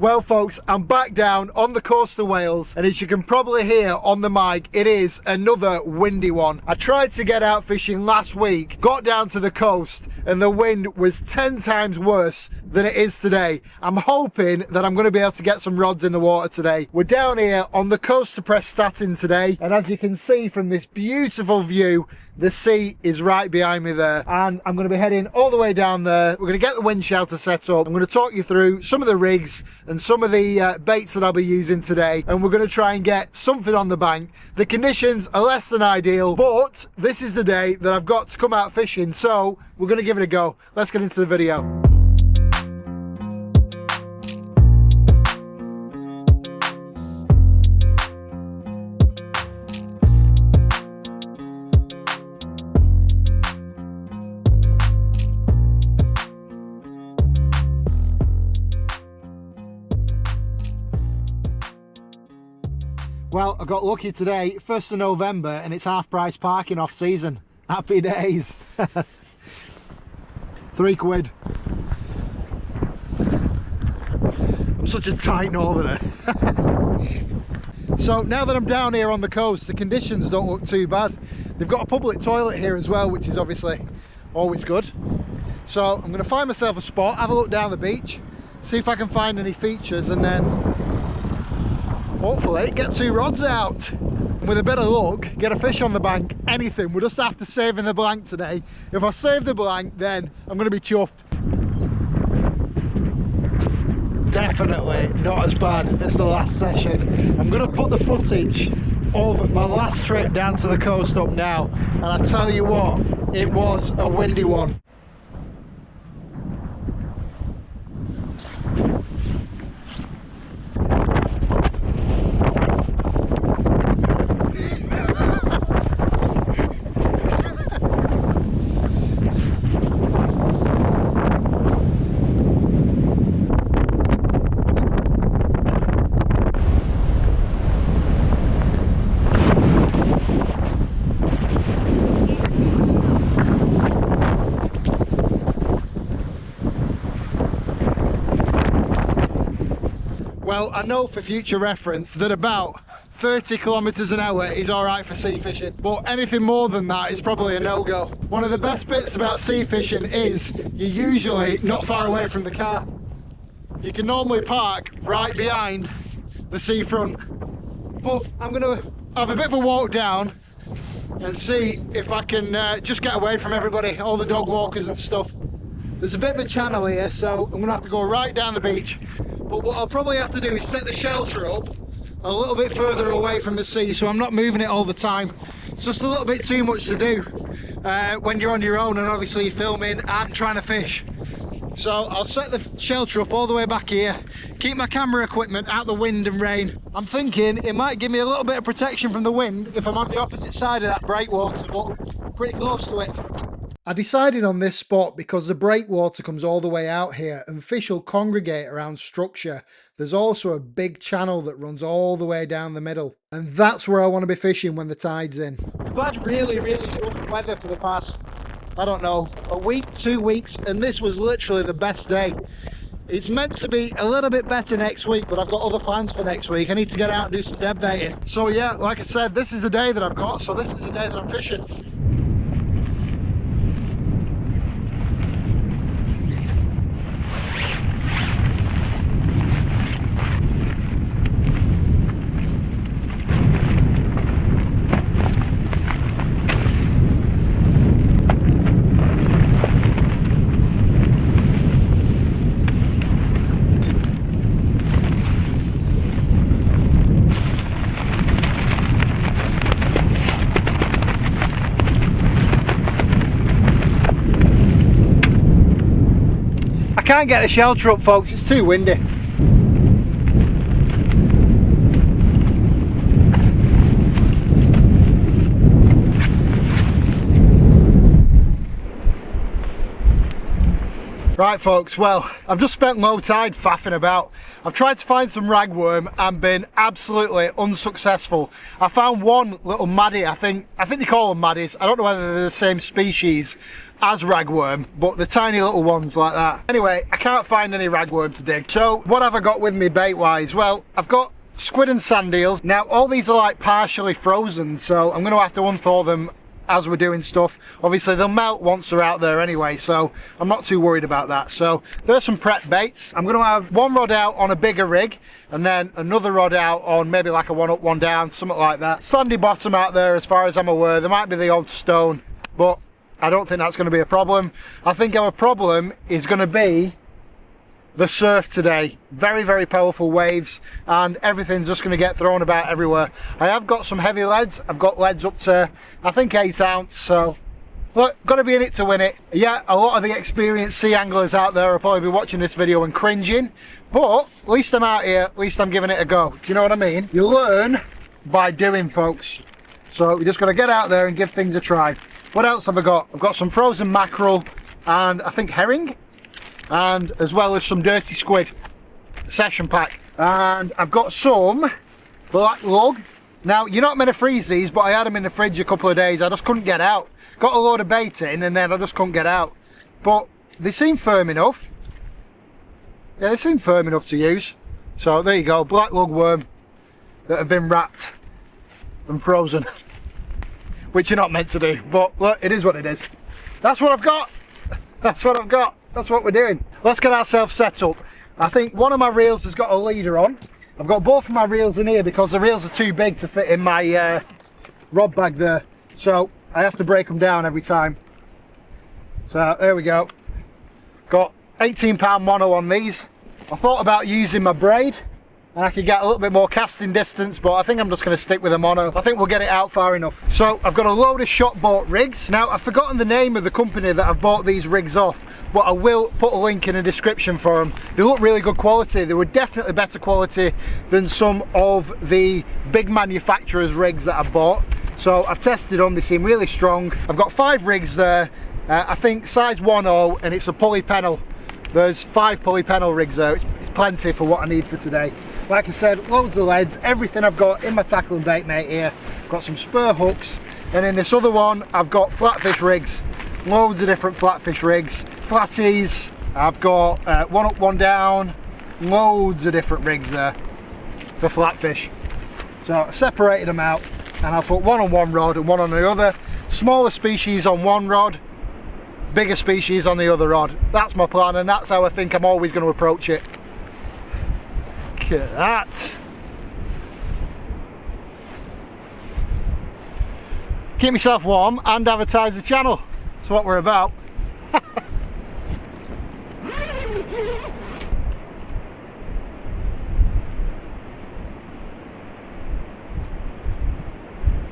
Well folks, I'm back down on the coast of Wales, and as you can probably hear on the mic, it is another windy one. I tried to get out fishing last week, got down to the coast, and the wind was 10 times worse than it is today. I'm hoping that I'm going to be able to get some rods in the water today. We're down here on the coast of Prestatyn today, and as you can see from this beautiful view, the sea is right behind me there, and I'm going to be heading all the way down there. We're going to get the wind shelter set up. I'm going to talk you through some of the rigs and some of the baits that I'll be using today, and we're going to try and get something on the bank. The conditions are less than ideal, but this is the day that I've got to come out fishing, so we're going to give it a go. Let's get into the video. Well, I got lucky today, 1st of November, and it's half price parking off season. Happy days. £3. I'm such a tight northerner. So now that I'm down here on the coast, the conditions don't look too bad. They've got a public toilet here as well, which is obviously always good. So I'm going to find myself a spot, have a look down the beach, see if I can find any features, and then hopefully get 2 rods out. With a bit of luck, get a fish on the bank, anything. We'll just have to save in the blank today. If I save the blank, then I'm going to be chuffed. Definitely not as bad as the last session. I'm going to put the footage of my last trip down to the coast up now, and I tell you what, it was a windy one. Well, I know for future reference that about 30 kilometers an hour is all right for sea fishing, but anything more than that is probably a no-go. One of the best bits about sea fishing is you're usually not far away from the car. You can normally park right behind the seafront, but I'm going to have a bit of a walk down and see if I can just get away from everybody, all the dog walkers and stuff. There's a bit of a channel here, so I'm going to have to go right down the beach. But what I'll probably have to do is set the shelter up a little bit further away from the sea, so I'm not moving it all the time. It's just a little bit too much to do when you're on your own and obviously filming and trying to fish. So I'll set the shelter up all the way back here, keep my camera equipment out the wind and rain. I'm thinking it might give me a little bit of protection from the wind if I'm on the opposite side of that breakwater, but pretty close to it. I decided on this spot because the breakwater comes all the way out here and fish will congregate around structure. There's also a big channel that runs all the way down the middle, and that's where I want to be fishing when the tide's in. We've had really rough weather for the past, I don't know, a week, 2 weeks, and this was literally the best day. It's meant to be a little bit better next week, but I've got other plans for next week. I need to get out and do some dead baiting. So yeah, like I said, this is the day that I've got, so this is the day that I'm fishing. Can't get the shelter up, folks, it's too windy. Right folks, well, I've just spent low tide faffing about. I've tried to find some ragworm and been absolutely unsuccessful. I found one little maddie, I think they call them maddies. I don't know whether they're the same species as ragworm, but the tiny little ones like that. Anyway, I can't find any ragworm to dig. So what have I got with me bait wise? Well, I've got squid and sand eels. Now all these are like partially frozen, so I'm going to have to unthaw them as we're doing stuff. Obviously they'll melt once they're out there anyway, so I'm not too worried about that. So there's some prep baits. I'm going to have one rod out on a bigger rig and then another rod out on maybe like a one up, one down, something like that. Sandy bottom out there as far as I'm aware. There might be the odd stone, but I don't think that's going to be a problem. I think our problem is going to be the surf today. Very, very powerful waves and everything's just going to get thrown about everywhere. I have got some heavy leads. I've got leads up to, I think, 8 ounce, so look, got to be in it to win it. Yeah, a lot of the experienced sea anglers out there will probably be watching this video and cringing, but at least I'm out here, at least I'm giving it a go. Do you know what I mean? You learn by doing, folks. So you just got to get out there and give things a try. What else have I got? I've got some frozen mackerel and I think herring, and as well as some dirty squid session pack, and I've got some black lug. Now you're not meant to freeze these, but I had them in the fridge a couple of days. I just couldn't get out. Got a load of bait in and then I just couldn't get out, but they seem firm enough. Yeah, they seem firm enough to use. So there you go, black lug worm that have been wrapped and frozen, which you're not meant to do, but look, it is what it is. That's what I've got. That's what I've got. That's what we're doing. Let's get ourselves set up. I think one of my reels has got a leader on. I've got both of my reels in here because the reels are too big to fit in my rod bag there. So I have to break them down every time. So there we go. Got 18-pound mono on these. I thought about using my braid and I could get a little bit more casting distance, but I think I'm just going to stick with a mono. I think we'll get it out far enough. So I've got a load of shot bought rigs. Now I've forgotten the name of the company that I've bought these rigs off, but I will put a link in the description for them. They look really good quality. They were definitely better quality than some of the big manufacturers' rigs that I've bought. So I've tested them, they seem really strong. I've got 5 rigs there, I think size 1/0, and it's a pulley pennel. There's 5 pulley pennel rigs there. It's plenty for what I need for today. Like I said, loads of leads, everything I've got in my tackle and bait mate here. Got some spur hooks, and in this other one I've got flatfish rigs. Loads of different flatfish rigs, flatties. I've got one up, one down. Loads of different rigs there for flatfish. So I separated them out and I'll put one on one rod and one on the other. Smaller species on one rod, bigger species on the other rod. That's my plan, and that's how I think I'm always going to approach it. Look at that. Keep myself warm and advertise the channel. That's what we're about.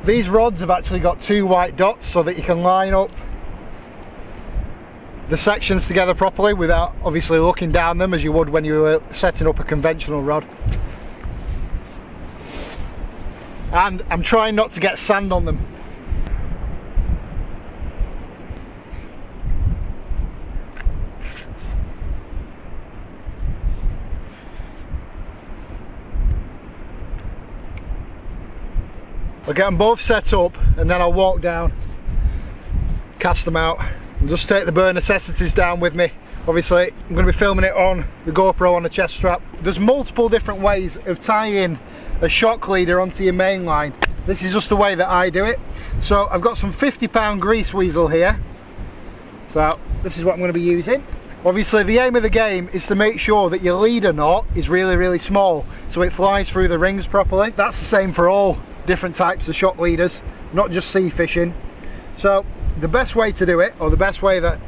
These rods have actually got 2 white dots so that you can line up the sections together properly without obviously looking down them as you would when you were setting up a conventional rod. And I'm trying not to get sand on them. I'll get them both set up and then I'll walk down, cast them out, and just take the bare necessities down with me. Obviously I'm going to be filming it on the GoPro on the chest strap. There's multiple different ways of tying a shock leader onto your main line. This is just the way that I do it. So I've got some 50-pound grease weasel here. So this is what I'm going to be using. Obviously the aim of the game is to make sure that your leader knot is really, really small so it flies through the rings properly. That's the same for all different types of shock leaders, not just sea fishing. So the best way to do it, or the best way that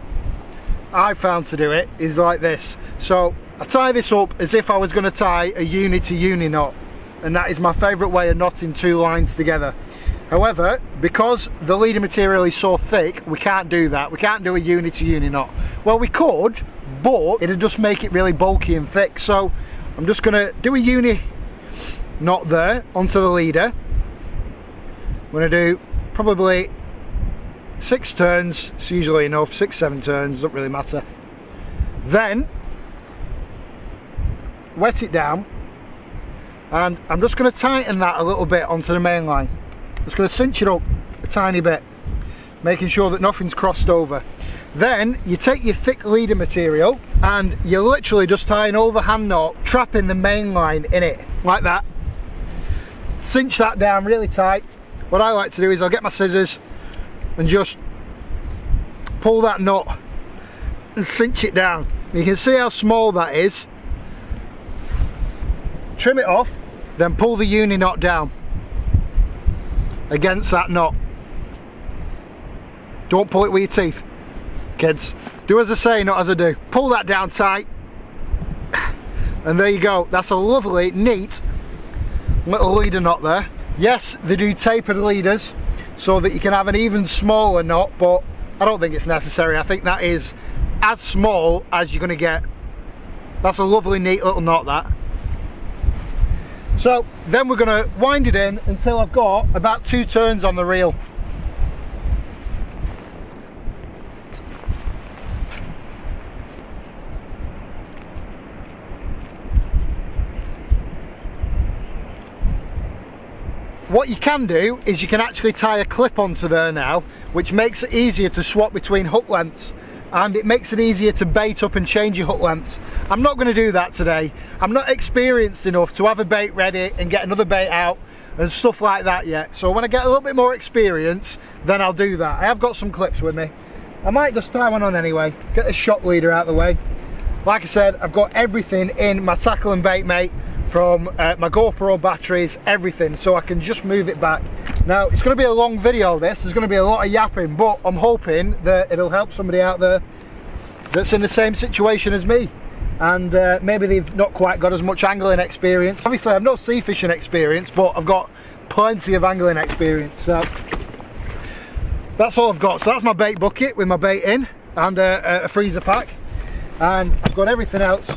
I've found to do it, is like this. So I tie this up as if I was going to tie a uni to uni knot, and that is my favourite way of knotting 2 lines together. However, because the leader material is so thick, we can't do that. We can't do a uni to uni knot. Well, we could, but it'd just make it really bulky and thick. So I'm just going to do a uni knot there onto the leader. I'm going to do probably 6 turns. It's usually enough, 6-7 turns, doesn't really matter. Then wet it down, and I'm just going to tighten that a little bit onto the main line. Just going to cinch it up a tiny bit, making sure that nothing's crossed over. Then you take your thick leader material and you literally just tie an overhand knot, trapping the main line in it like that. Cinch that down really tight. What I like to do is I'll get my scissors and just pull that knot and cinch it down. You can see how small that is. Trim it off, then pull the uni knot down against that knot. Don't pull it with your teeth, kids. Do as I say, not as I do. Pull that down tight, and there you go. That's a lovely, neat little leader knot there. Yes, they do tapered leaders so that you can have an even smaller knot, but I don't think it's necessary. I think that is as small as you're going to get. That's a lovely, neat little knot, that. So then we're going to wind it in until I've got about 2 turns on the reel. What you can do is you can actually tie a clip onto there now, which makes it easier to swap between hook lengths, and it makes it easier to bait up and change your hook lengths. I'm not going to do that today. I'm not experienced enough to have a bait ready and get another bait out and stuff like that yet. So when I get a little bit more experience, then I'll do that. I have got some clips with me. I might just tie one on anyway, get the shock leader out of the way. Like I said, I've got everything in my tackle and bait mate, from my GoPro batteries, everything, so I can just move it back. Now it's going to be a long video, this, there's going to be a lot of yapping, but I'm hoping that it'll help somebody out there that's in the same situation as me, and maybe they've not quite got as much angling experience. Obviously I've no sea fishing experience, but I've got plenty of angling experience, so that's all I've got. So that's my bait bucket with my bait in, and a freezer pack, and I've got everything else,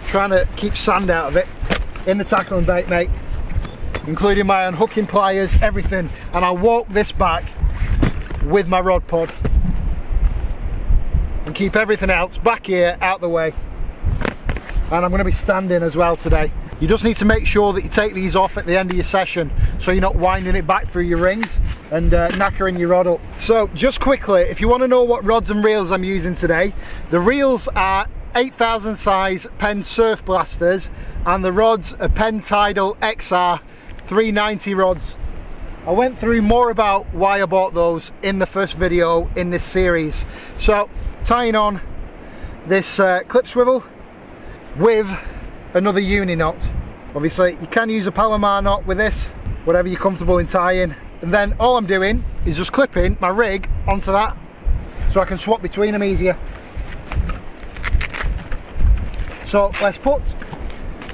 trying to keep sand out of it, in the tackle and bait mate, including my unhooking pliers, everything. And I'll walk this back with my rod pod and keep everything else back here out the way. And I'm going to be standing as well today. You just need to make sure that you take these off at the end of your session, so you're not winding it back through your rings and knackering your rod up. So just quickly, if you want to know what rods and reels I'm using today, the reels are 8000 size Penn Surf Blasters, and the rods are Penn Tidal XR 390 rods. I went through more about why I bought those in the first video in this series. So tying on this clip swivel with another uni knot. Obviously you can use a Palomar knot with this, whatever you're comfortable in tying, and then all I'm doing is just clipping my rig onto that so I can swap between them easier. So let's put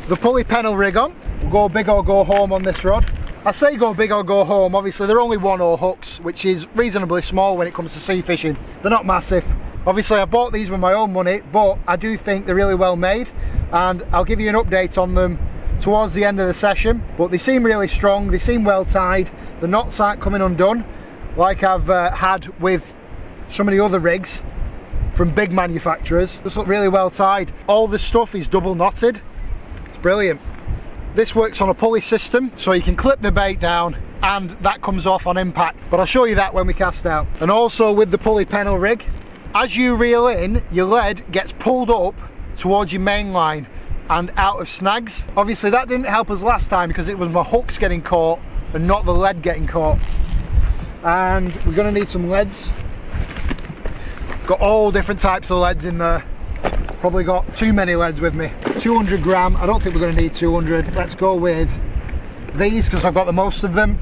the pulley pennel rig on. We'll go big or go home on this rod. I say go big or go home, obviously they're only 1/0 hooks, which is reasonably small when it comes to sea fishing. They're not massive. Obviously I bought these with my own money, but I do think they're really well made, and I'll give you an update on them towards the end of the session. But they seem really strong, they seem well tied, the knots aren't coming undone like I've had with some of the other rigs from big manufacturers. Just look really well tied. All this stuff is double knotted. It's brilliant. This works on a pulley system, so you can clip the bait down and that comes off on impact, but I'll show you that when we cast out. And also with the pulley pennel rig, as you reel in, your lead gets pulled up towards your main line and out of snags. Obviously that didn't help us last time because it was my hooks getting caught and not the lead getting caught. And we're going to need some leads. Got all different types of leads in there. Probably got too many leads with me. 200 gram, I don't think we're going to need 200. Let's go with these because I've got the most of them.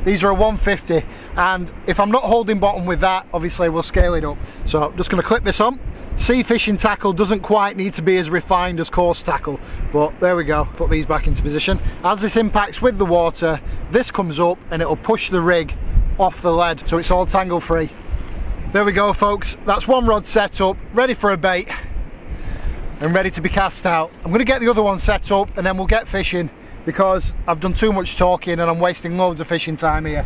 These are a 150, and if I'm not holding bottom with that, obviously we'll scale it up. So I'm just going to clip this on. Sea fishing tackle doesn't quite need to be as refined as coarse tackle, but there we go. Put these back into position. As this impacts with the water, this comes up and it'll push the rig off the lead, so it's all tangle free. There we go folks, that's one rod set up, ready for a bait and ready to be cast out. I'm going to get the other one set up and then we'll get fishing, because I've done too much talking and I'm wasting loads of fishing time here.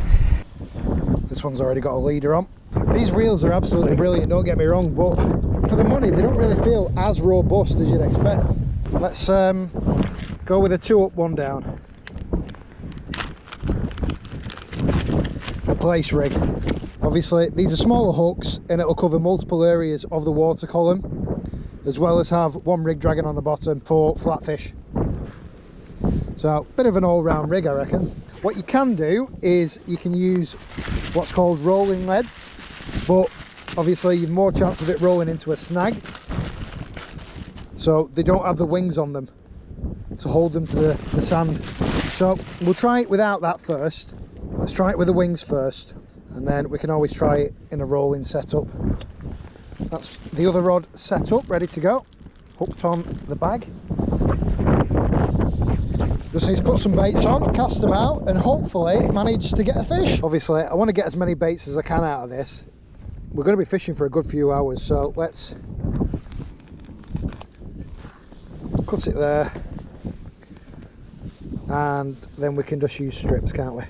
This one's already got a leader on. These reels are absolutely brilliant, don't get me wrong, but for the money, they don't really feel as robust as you'd expect. Let's go with a 2 up, 1 down. A place rig. Obviously these are smaller hooks and it'll cover multiple areas of the water column, as well as have 1 rig dragging on the bottom for flatfish. So bit of an all-round rig, I reckon. What you can do is you can use what's called rolling leads, but obviously you've more chance of it rolling into a snag, so they don't have the wings on them to hold them to the sand. So we'll try it without that first. Let's try it with the wings first, and then we can always try it in a rolling setup. That's the other rod set up, ready to go, hooked on the bag. Just need to put some baits on, cast them out, and hopefully manage to get a fish. Obviously I want to get as many baits as I can out of this. We're going to be fishing for a good few hours, so let's cut it there, and then we can just use strips, can't we?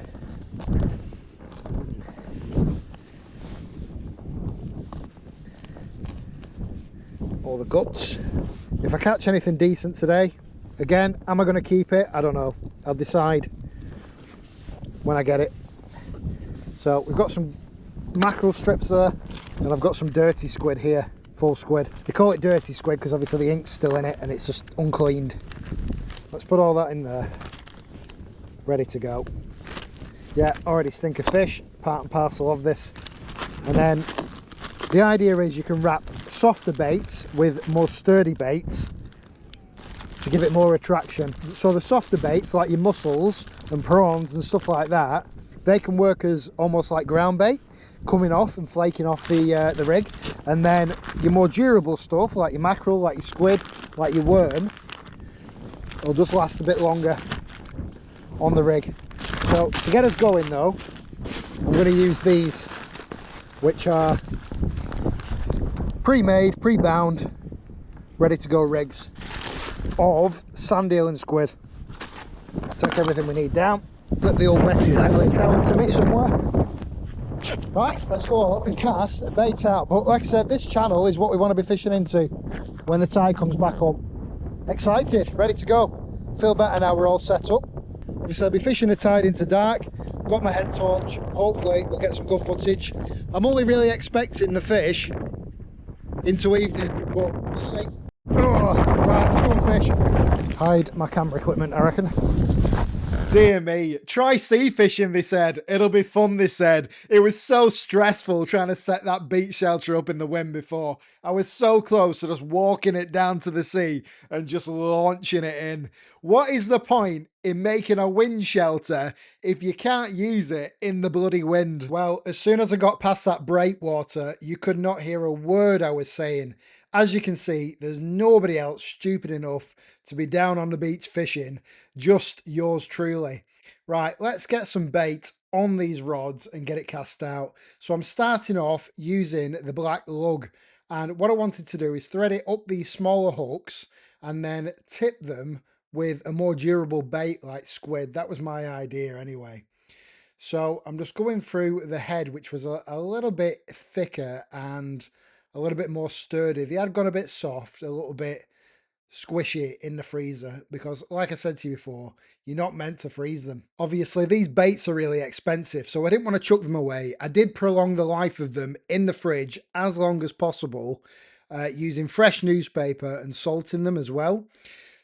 All the guts. If I catch anything decent today, again, am I going to keep it? I don't know. I'll decide when I get it. So we've got some mackerel strips there, and I've got some dirty squid here, full squid. They call it dirty squid because obviously the ink's still in it and it's just uncleaned. Let's put all that in there, ready to go. Yeah, already stink of fish, part and parcel of this. And then the idea is you can wrap softer baits with more sturdy baits to give it more attraction. So the softer baits, like your mussels and prawns and stuff like that, they can work as almost like ground bait, coming off and flaking off the rig. And then your more durable stuff, like your mackerel, like your squid, like your worm, will just last a bit longer on the rig. So to get us going though, I'm going to use these, which are pre-made, pre-bound, ready to go rigs of sand eel and squid. Take everything we need down. Flip the old WestysAngling tail to me somewhere. Right, let's go all up and cast a bait out. But like I said, this channel is what we want to be fishing into when the tide comes back up. Excited, ready to go. Feel better now we're all set up. Obviously I'll be fishing the tide into dark. Got my head torch. Hopefully we'll get some good footage. I'm only really expecting the fish into evening, but we'll see. Oh, right, let's go and fish. Hide my camera equipment, I reckon. Dear me, try sea fishing, they said. It'll be fun, they said. It was so stressful trying to set that beach shelter up in the wind before. I was so close to just walking it down to the sea and just launching it in. What is the point in making a wind shelter if you can't use it in the bloody wind? Well, as soon as I got past that breakwater, you could not hear a word I was saying. As you can see, there's nobody else stupid enough to be down on the beach fishing, just yours truly. Right, let's get some bait on these rods and get it cast out. So I'm starting off using the black lug, and what I wanted to do is thread it up these smaller hooks and then tip them with a more durable bait like squid. That was my idea anyway. So I'm just going through the head, which was a little bit thicker and a little bit more sturdy. They had gone a bit soft, a little bit squishy in the freezer because, like I said to you before, you're not meant to freeze them. Obviously, these baits are really expensive, so I didn't want to chuck them away. I did prolong the life of them in the fridge as long as possible, using fresh newspaper and salting them as well.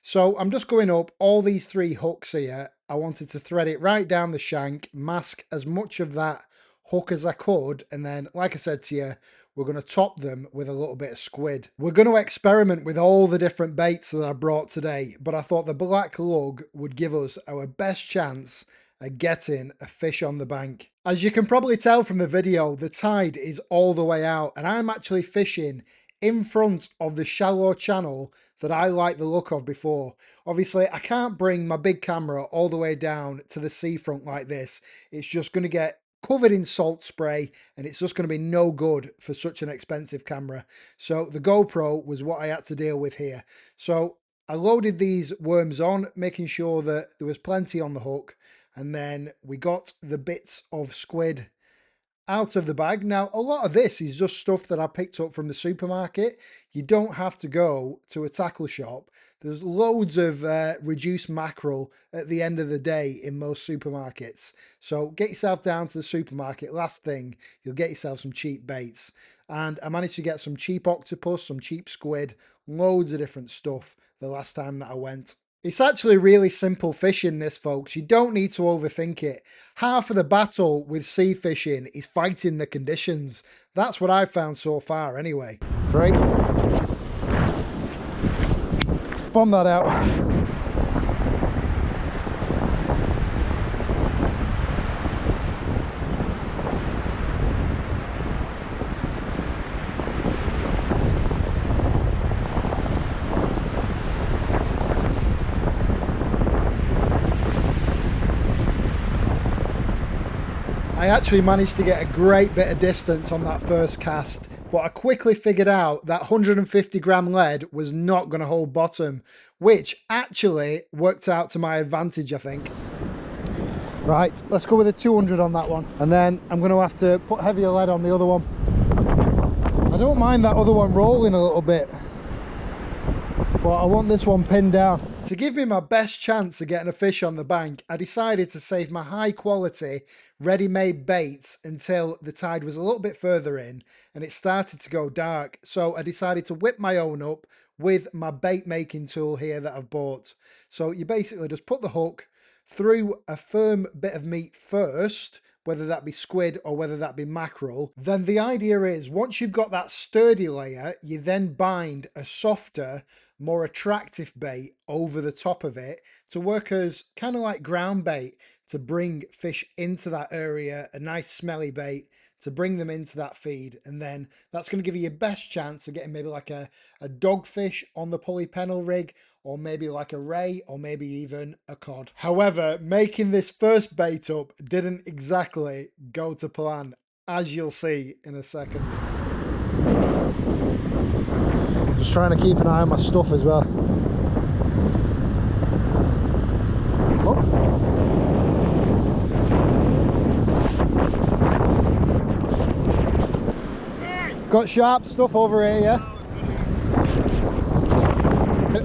So I'm just going up all these 3 hooks here. I wanted to thread it right down the shank, mask as much of that hook as I could, and then, like I said to you, we're going to top them with a little bit of squid. We're going to experiment with all the different baits that I brought today, but I thought the black lug would give us our best chance at getting a fish on the bank. As you can probably tell from the video, the tide is all the way out, and I'm actually fishing in front of the shallow channel that I like the look of before. Obviously, I can't bring my big camera all the way down to the seafront like this. It's just going to get covered in salt spray and it's just going to be no good for such an expensive camera. So the GoPro was what I had to deal with here. So I loaded these worms on, making sure that there was plenty on the hook, and then we got the bits of squid out of the bag. Now, a lot of this is just stuff that I picked up from the supermarket. You don't have to go to a tackle shop. There's loads of reduced mackerel at the end of the day in most supermarkets. So get yourself down to the supermarket. Last thing, you'll get yourself some cheap baits. And I managed to get some cheap octopus, some cheap squid, loads of different stuff the last time that I went. It's actually really simple fishing, this, folks. You don't need to overthink it. Half of the battle with sea fishing is fighting the conditions. That's what I've found so far anyway. 3. Bomb that out. I actually managed to get a great bit of distance on that first cast, but I quickly figured out that 150 gram lead was not going to hold bottom, which actually worked out to my advantage, I think. Right, let's go with a 200 on that one, and then I'm going to have to put heavier lead on the other one. I don't mind that other one rolling a little bit, but I want this one pinned down. To give me my best chance of getting a fish on the bank, I decided to save my high quality ready-made baits until the tide was a little bit further in and it started to go dark. So I decided to whip my own up with my bait making tool here that I've bought. So you basically just put the hook through a firm bit of meat first, whether that be squid or whether that be mackerel. Then the idea is, once you've got that sturdy layer, you then bind a softer, more attractive bait over the top of it to work as kind of like ground bait to bring fish into that area, a nice smelly bait to bring them into that feed. And then that's going to give you your best chance of getting maybe like a dogfish on the pulley pennel rig, or maybe like a ray, or maybe even a cod. However, making this first bait up didn't exactly go to plan, as you'll see in a second. Just trying to keep an eye on my stuff as well. Oh. Got sharp stuff over here, yeah?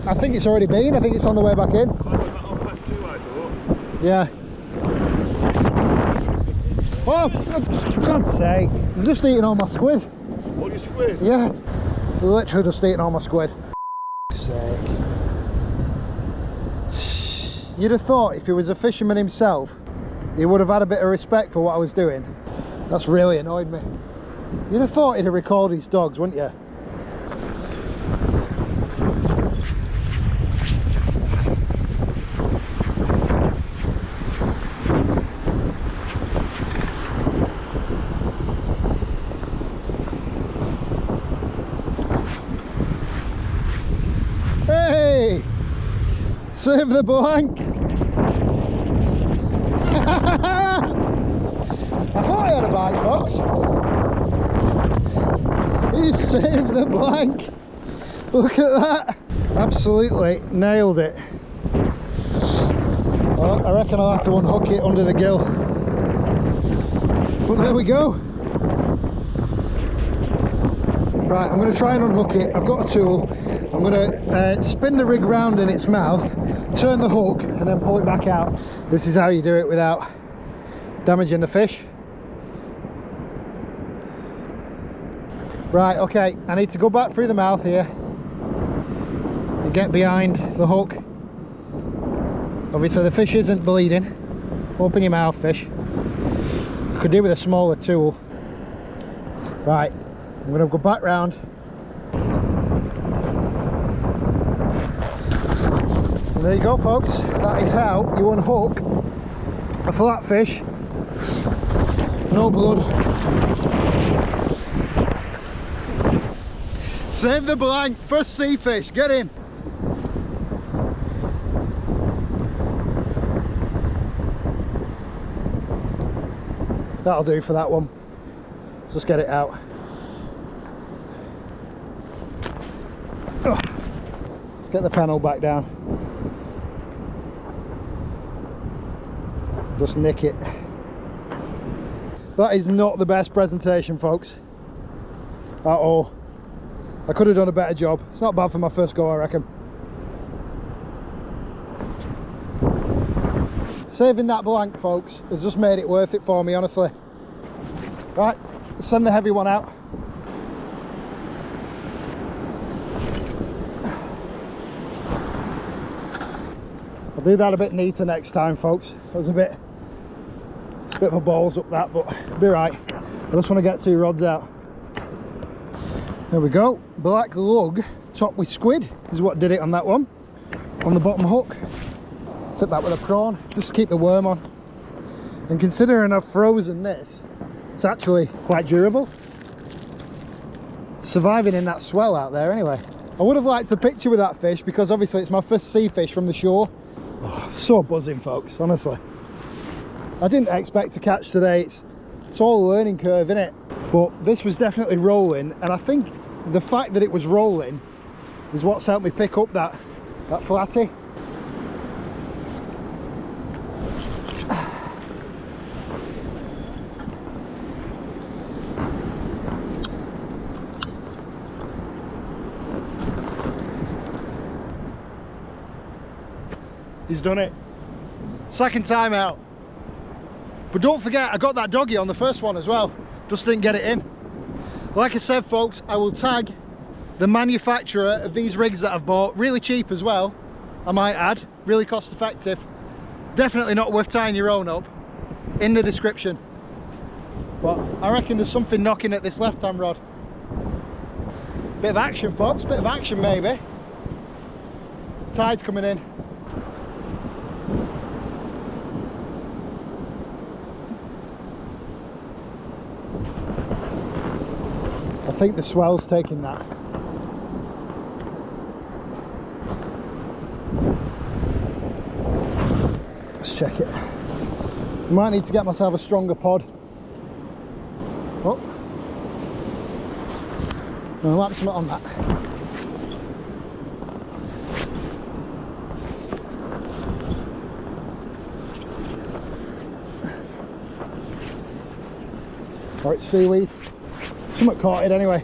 I think it's already been. I think it's on the way back in. Yeah. Oh, for God's sake. They're just eating all my squid. All your squid? Yeah. They're literally just eating all my squid. For sake. You'd have thought if he was a fisherman himself, he would have had a bit of respect for what I was doing. That's really annoyed me. You'd have thought he'd have recalled his dogs, wouldn't you? Hey! Save the blank! I thought I had a bite, folks. He saved the blank. Look at that. Absolutely nailed it. Well, I reckon I'll have to unhook it under the gill. But there we go. Right, I'm going to try and unhook it. I've got a tool. I'm going to spin the rig round in its mouth, turn the hook, and then pull it back out. This is how you do it without damaging the fish. Right, okay, I need to go back through the mouth here and get behind the hook. Obviously the fish isn't bleeding. Open your mouth, fish. You could do with a smaller tool. Right, I'm going to go back round. And there you go, folks. That is how you unhook a flat fish. No blood. Save the blank. First sea fish. Get in. That'll do for that one. Let's just get it out. Let's get the panel back down. Just nick it. That is not the best presentation, folks, at all. I could have done a better job. It's not bad for my first go, I reckon. Saving that blank, folks, has just made it worth it for me, honestly. Right, let's send the heavy one out. I'll do that a bit neater next time, folks. That was a bit of a balls up that, but it'll be right. I just want to get 2 rods out. There we go. Black lug topped with squid is what did it on that one. On the bottom hook. Tip that with a prawn, just to keep the worm on. And considering I've frozen this, it's actually quite durable. Surviving in that swell out there anyway. I would have liked a picture with that fish because obviously it's my first sea fish from the shore. Oh, so buzzing, folks, honestly. I didn't expect to catch today. It's all a learning curve, isn't it? But this was definitely rolling, and I think the fact that it was rolling is what's helped me pick up that flatty. He's done it. Second time out. But don't forget, I got that doggy on the first one as well. Just didn't get it in. Like I said, folks, I will tag the manufacturer of these rigs that I've bought. Really cheap as well, I might add. Really cost effective. Definitely not worth tying your own up. In the description. But I reckon there's something knocking at this left-hand rod. Bit of action, folks. Bit of action, maybe. Tide's coming in. I think the swell's taking that. Let's check it. Might need to get myself a stronger pod. Oh, I'll lap something on that. Or it's seaweed. Something caught it anyway.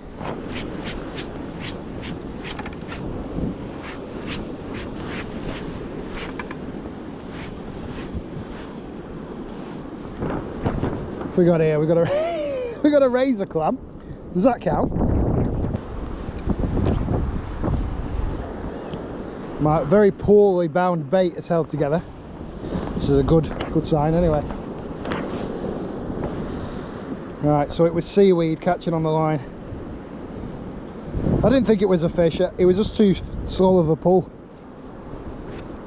What we got here? We got a we got a razor clam. Does that count? My very poorly bound bait is held together. This is a good sign anyway. Right, so it was seaweed catching on the line. I didn't think it was a fish. It was just too slow of a pull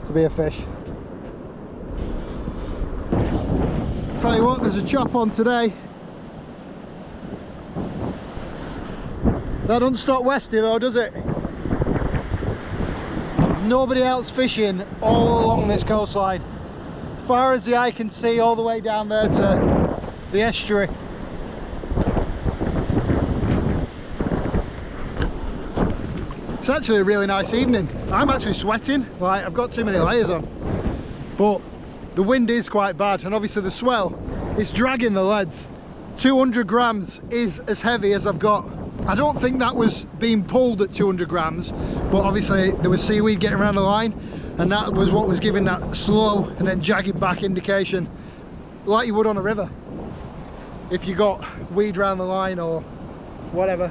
to be a fish. Tell you what, there's a chop on today. That doesn't stop Westy though, does it? Nobody else fishing all along this coastline. As far as the eye can see, all the way down there to the estuary. It's actually a really nice evening. I'm actually sweating, like I've got too many layers on. But the wind is quite bad, and obviously the swell is dragging the leads. 200 grams is as heavy as I've got. I don't think that was being pulled at 200 grams, but obviously there was seaweed getting around the line, and that was what was giving that slow and then jagged back indication, like you would on a river if you got weed around the line or whatever.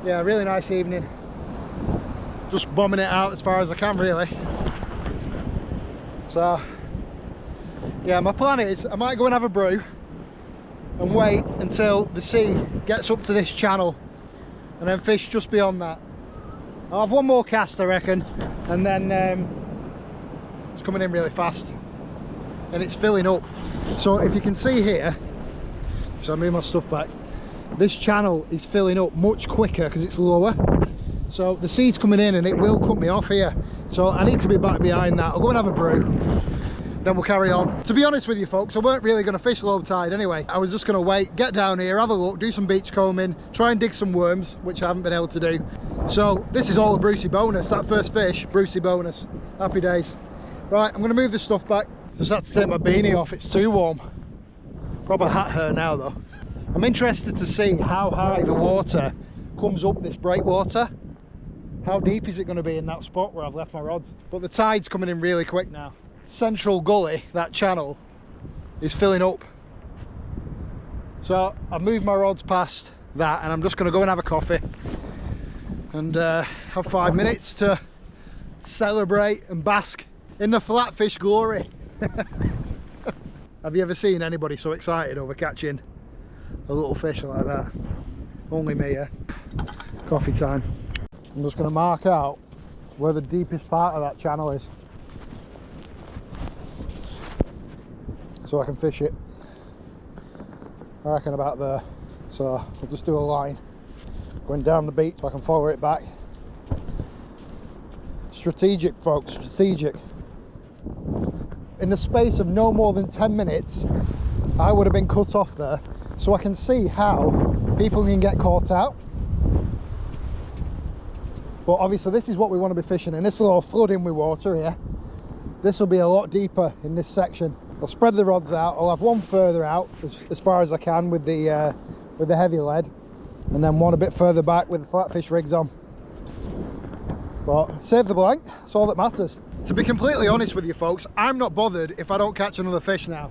Yeah, really nice evening. Just bombing it out as far as I can, really. So yeah, my plan is I might go and have a brew and wait until the sea gets up to this channel and then fish just beyond that. I'll have one more cast, I reckon, and then it's coming in really fast and it's filling up. So if you can see here, so I move my stuff back, this channel is filling up much quicker because it's lower, so the sea's coming in and it will cut me off here, so I need to be back behind that. I'll go and have a brew, then we'll carry on. To be honest with you folks, I weren't really going to fish low tide anyway. I was just going to wait, get down here, have a look, do some beach combing, try and dig some worms, which I haven't been able to do. So this is all a Brucey bonus. That first fish, Brucey bonus. Happy days. Right, I'm going to move this stuff back. Just had to take my beanie off, it's too warm. Proper hat her now though. I'm interested to see how high the water comes up this breakwater. How deep is it going to be in that spot where I've left my rods? But the tide's coming in really quick now. Central Gully, that channel, is filling up. So I've moved my rods past that and I'm just going to go and have a coffee and have 5 minutes to celebrate and bask in the flatfish glory. Have you ever seen anybody so excited over catching a little fish like that? Only me, yeah. Coffee time. I'm just going to mark out where the deepest part of that channel is so I can fish it. I reckon about there. So I'll just do a line going down the beach so I can follow it back. Strategic, folks, strategic. In the space of no more than 10 minutes I would have been cut off there, so I can see how people can get caught out. But obviously this is what we want to be fishing in. This will all flood in with water here. This will be a lot deeper in this section. I'll spread the rods out. I'll have one further out as far as I can with the heavy lead, and then one a bit further back with the flatfish rigs on. But save the blank, that's all that matters. To be completely honest with you folks, I'm not bothered if I don't catch another fish now.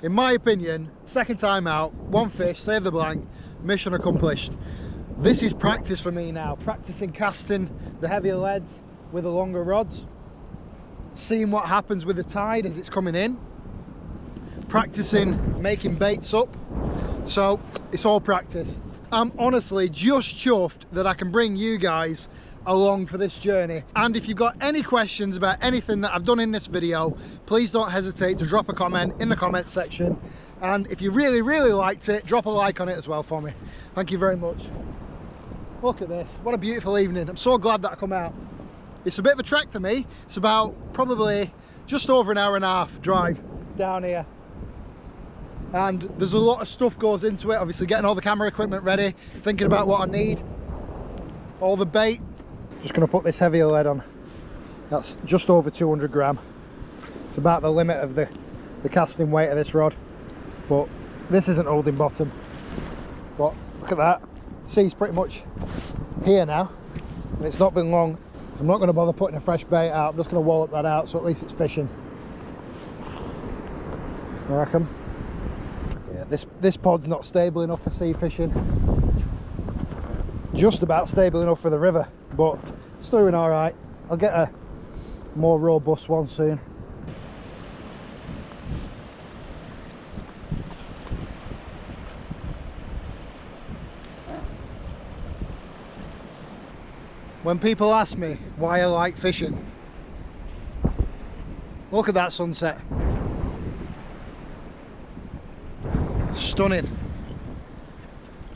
In my opinion, second time out, one fish, save the blank, mission accomplished. This is practice for me now, practicing casting the heavier leads with the longer rods, seeing what happens with the tide as it's coming in, practicing making baits up. So it's all practice. I'm honestly just chuffed that I can bring you guys along for this journey. And if you've got any questions about anything that I've done in this video, please don't hesitate to drop a comment in the comments section. And if you really liked it, drop a like on it as well for me. Thank you very much. Look at this, what a beautiful evening. I'm so glad that I come out. It's a bit of a trek for me. It's about probably just over an hour and a half drive down here. And there's a lot of stuff goes into it, obviously getting all the camera equipment ready, thinking about what I need, all the bait. Just going to put this heavier lead on. That's just over 200 gram. It's about the limit of the casting weight of this rod. But this isn't holding bottom. But look at that. The sea's pretty much here now. And it's not been long. I'm not going to bother putting a fresh bait out. I'm just going to wallop that out so at least it's fishing. I reckon. Yeah, this pod's not stable enough for sea fishing. Just about stable enough for the river, but it's doing all right. I'll get a more robust one soon. When people ask me why I like fishing, look at that sunset. Stunning.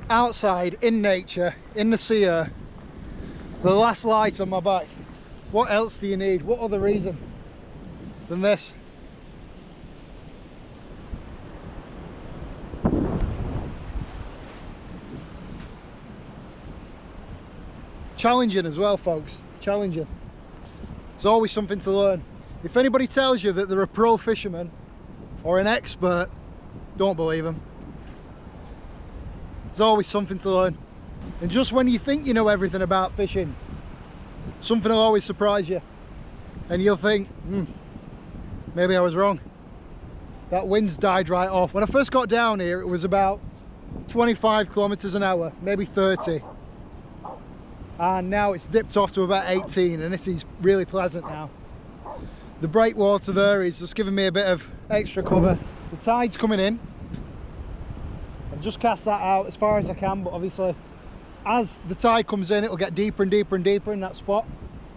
Outside, in nature, in the sea air, the last light on my back. What else do you need? What other reason than this? Challenging as well, folks. Challenging. There's always something to learn. If anybody tells you that they're a pro fisherman or an expert, don't believe them. There's always something to learn. And just when you think you know everything about fishing, something will always surprise you. And you'll think, maybe I was wrong. That wind's died right off. When I first got down here, it was about 25 kilometers an hour, maybe 30. And now it's dipped off to about 18, and this is really pleasant now. The breakwater there is just giving me a bit of extra cover. The tide's coming in. I've just cast that out as far as I can, but obviously as the tide comes in, it'll get deeper and deeper and deeper in that spot.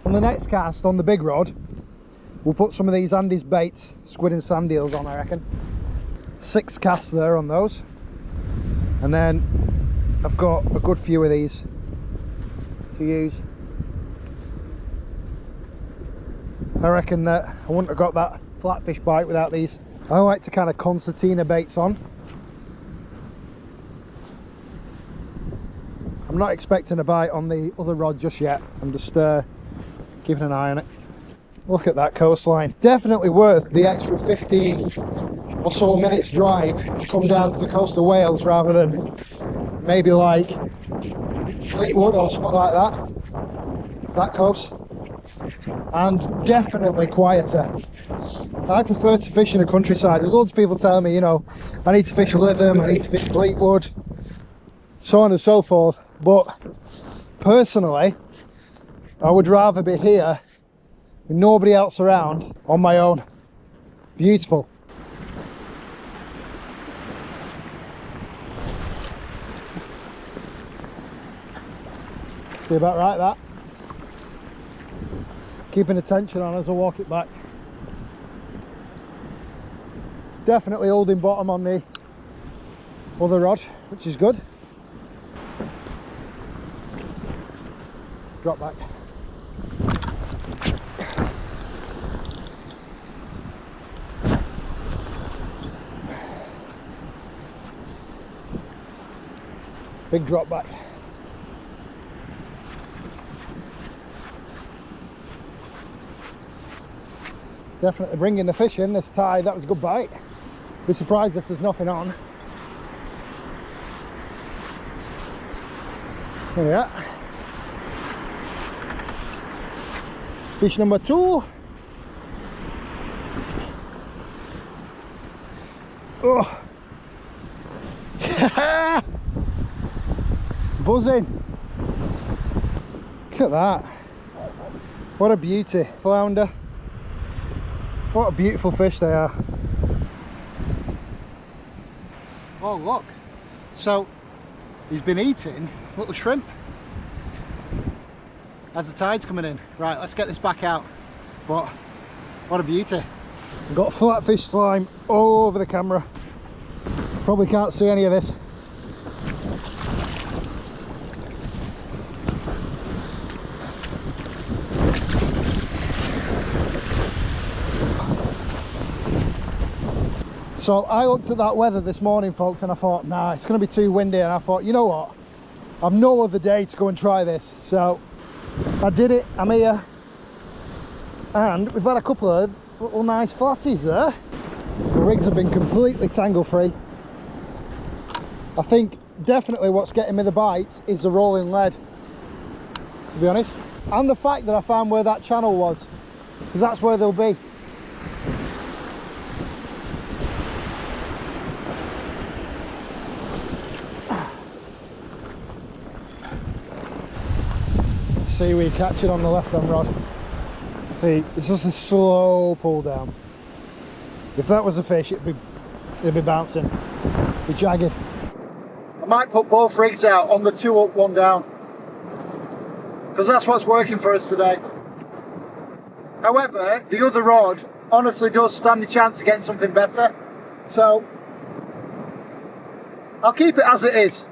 On the next cast, on the big rod, we'll put some of these Andy's baits, squid and sand eels on, I reckon. 6 casts there on those. And then I've got a good few of these to use. I reckon that I wouldn't have got that flatfish bite without these. I like to kind of concertina baits on. I'm not expecting a bite on the other rod just yet. I'm just keeping an eye on it. Look at that coastline. Definitely worth the extra 15 or so minutes drive to come down to the coast of Wales rather than maybe like Fleetwood or something like that coast, and definitely quieter. I prefer to fish in the countryside. There's loads of people telling me, you know, I need to fish Lytham, I need to fish Fleetwood, so on and so forth, but personally I would rather be here with nobody else around on my own. Beautiful. Be about right, that. Keeping attention on as I walk it back. Definitely holding bottom on the other rod, which is good. Drop back. Big drop back. Definitely bringing the fish in this tide. That was a good bite. Be surprised if there's nothing on. There we are. Fish number 2. Oh. Buzzing. Look at that. What a beauty. Flounder. What a beautiful fish they are. Oh look, so he's been eating little shrimp as the tide's coming in. Right, let's get this back out. But what a beauty. I've got flatfish slime all over the camera. Probably can't see any of this. So I looked at that weather this morning, folks, and I thought, nah, it's going to be too windy. And I thought, you know what, I've no other day to go and try this. So I did it. I'm here, and we've had a couple of little nice flatties there. The rigs have been completely tangle free. I think definitely what's getting me the bites is the rolling lead, to be honest, and the fact that I found where that channel was, because that's where they'll be. See, we catch it on the left hand rod. See, it's just a slow pull down. If that was a fish, it'd be bouncing, be jagged. I might put both rigs out on the 2 up, 1 down, because that's what's working for us today. However, the other rod honestly does stand a chance of getting something better, so I'll keep it as it is.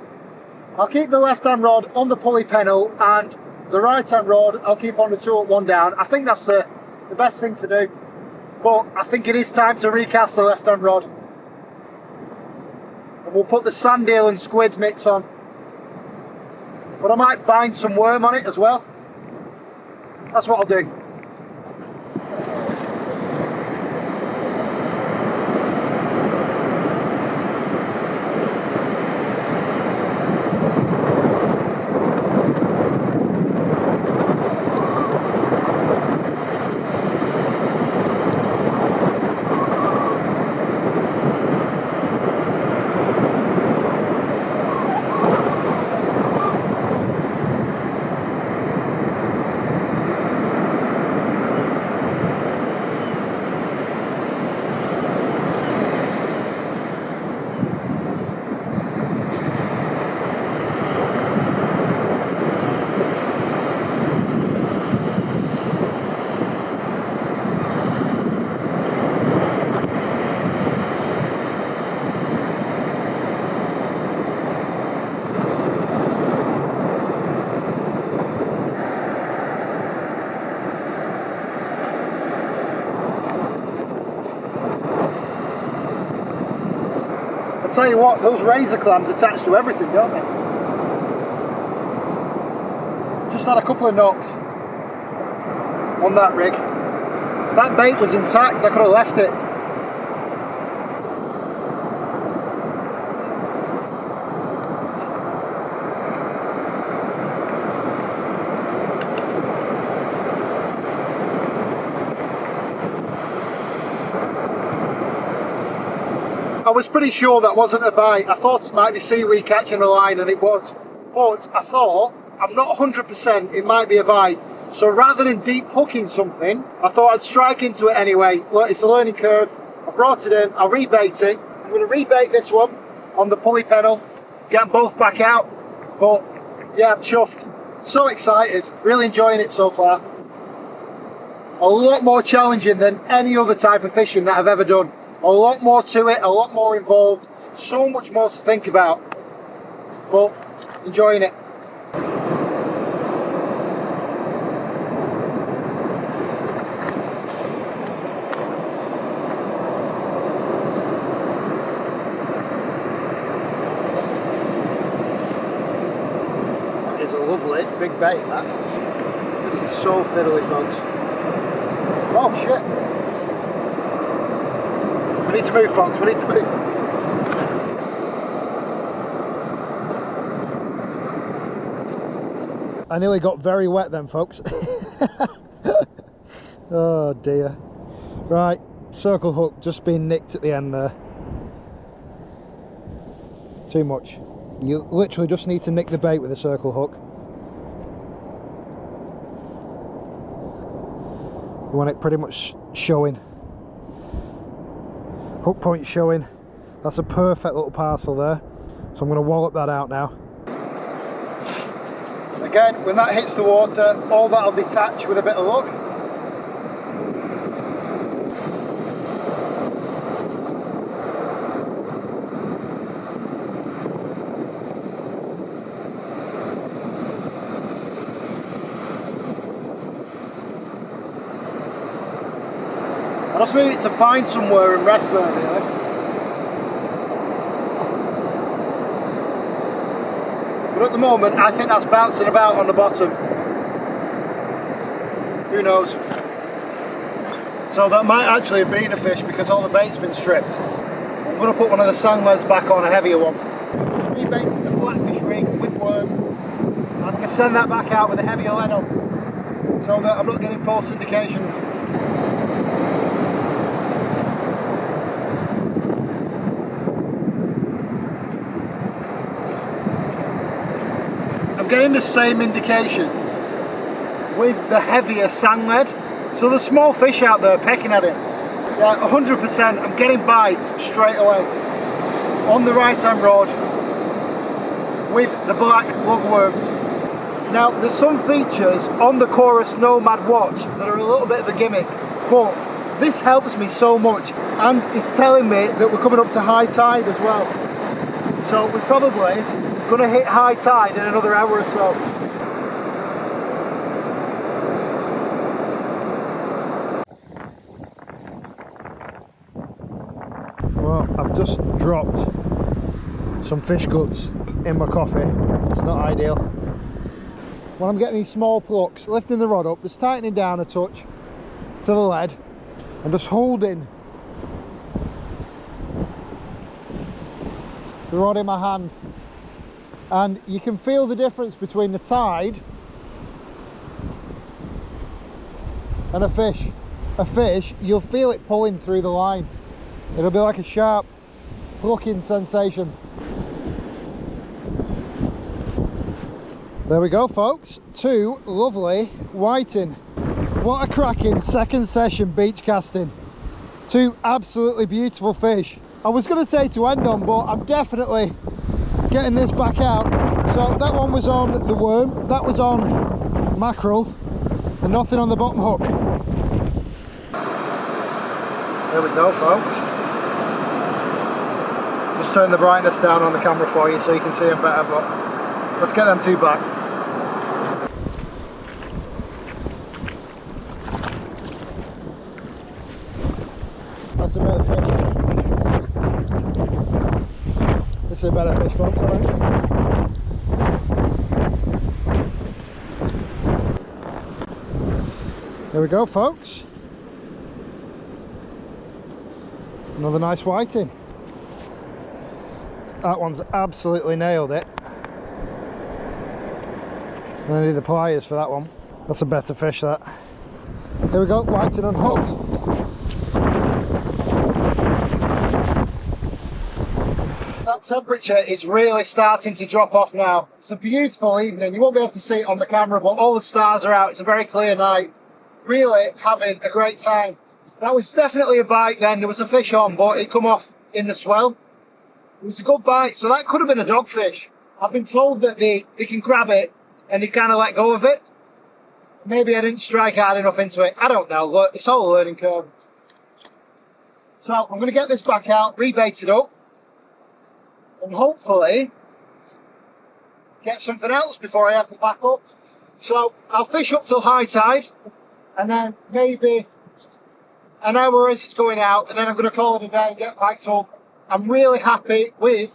I'll keep the left hand rod on the pulley pennel, and the right hand rod I'll keep on the 2 up, 1 down. I think that's the best thing to do, but I think it is time to recast the left hand rod, and we'll put the sand eel and squid mix on, but I might bind some worm on it as well. That's what I'll do. I'll tell you what, those razor clams attach to everything, don't they? Just had a couple of knocks on that rig. That bait was intact, I could have left it. I was pretty sure that wasn't a bite. I thought it might be seaweed catching a line, and it was. But I thought, I'm not 100%, it might be a bite. So rather than deep hooking something, I thought I'd strike into it anyway. Look, it's a learning curve. I brought it in, I'll rebait it. I'm going to rebait this one on the pulley pedal, get them both back out. But yeah, I'm chuffed. So excited, really enjoying it so far. A lot more challenging than any other type of fishing that I've ever done. A lot more to it, a lot more involved, so much more to think about. But enjoying it. That is a lovely big bait, that. This is so fiddly, folks. Oh shit. We need to move, folks, we need to move. I nearly got very wet then, folks. Oh dear. Right, circle hook just being nicked at the end there. Too much. You literally just need to nick the bait with a circle hook. You want it pretty much showing. Hook point showing. That's a perfect little parcel there. So I'm going to wallop that out now. Again, when that hits the water, all that'll detach with a bit of luck. I just need it to find somewhere and rest there, really. But at the moment, I think that's bouncing about on the bottom. Who knows? So that might actually have been a fish because all the bait's been stripped. I'm going to put one of the sand leads back on, a heavier one. Just rebaited the flatfish rig with worm. I'm going to send that back out with a heavier lead on, so that I'm not getting false indications. Getting the same indications with the heavier sand lead, so there's small fish out there pecking at it. Yeah, 100%. I'm getting bites straight away on the right hand rod with the black lugworms. Now there's some features on the Chorus Nomad watch that are a little bit of a gimmick, but this helps me so much, and it's telling me that we're coming up to high tide as well. So we're probably going to hit high tide in another hour or so. Well, I've just dropped some fish guts in my coffee. It's not ideal. When I'm getting these small plucks, lifting the rod up, just tightening down a touch to the lead and just holding the rod in my hand. And you can feel the difference between the tide and a fish. A fish, you'll feel it pulling through the line. It'll be like a sharp plucking sensation. There we go, folks. Two lovely whiting. What a cracking second session beach casting. Two absolutely beautiful fish. I was going to say to end on, but I'm definitely getting this back out. So that one was on the worm, that was on mackerel, and nothing on the bottom hook. There we go, folks. Just turn the brightness down on the camera for you so you can see them better, but let's get them two back. That's a better fish. This is a better fish, folks, I think. There we go, folks. Another nice whiting. That one's absolutely nailed it. I need the pliers for that one. That's a better fish, that. There we go, whiting unhooked. Temperature is really starting to drop off now. It's a beautiful evening. You won't be able to see it on the camera, but all the stars are out. It's a very clear night. Really having a great time. That was definitely a bite then. There was a fish on, but it come off in the swell. It was a good bite, so that could have been a dogfish. I've been told that they can grab it and they kind of let go of it. Maybe I didn't strike hard enough into it. I don't know. Look, it's all a learning curve. So I'm going to get this back out, rebait it up, and hopefully get something else before I have to back up. So I'll fish up till high tide, and then maybe an hour as it's going out, and then I'm going to call it a day and get backed up. I'm really happy with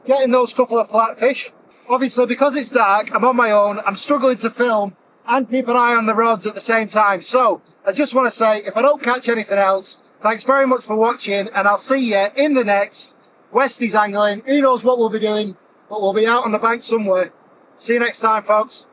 getting those couple of flatfish. Obviously, because it's dark, I'm on my own, I'm struggling to film and keep an eye on the rods at the same time. So I just want to say, if I don't catch anything else, thanks very much for watching, and I'll see you in the next Westys Angling. Who knows what we'll be doing, but we'll be out on the bank somewhere. See you next time, folks.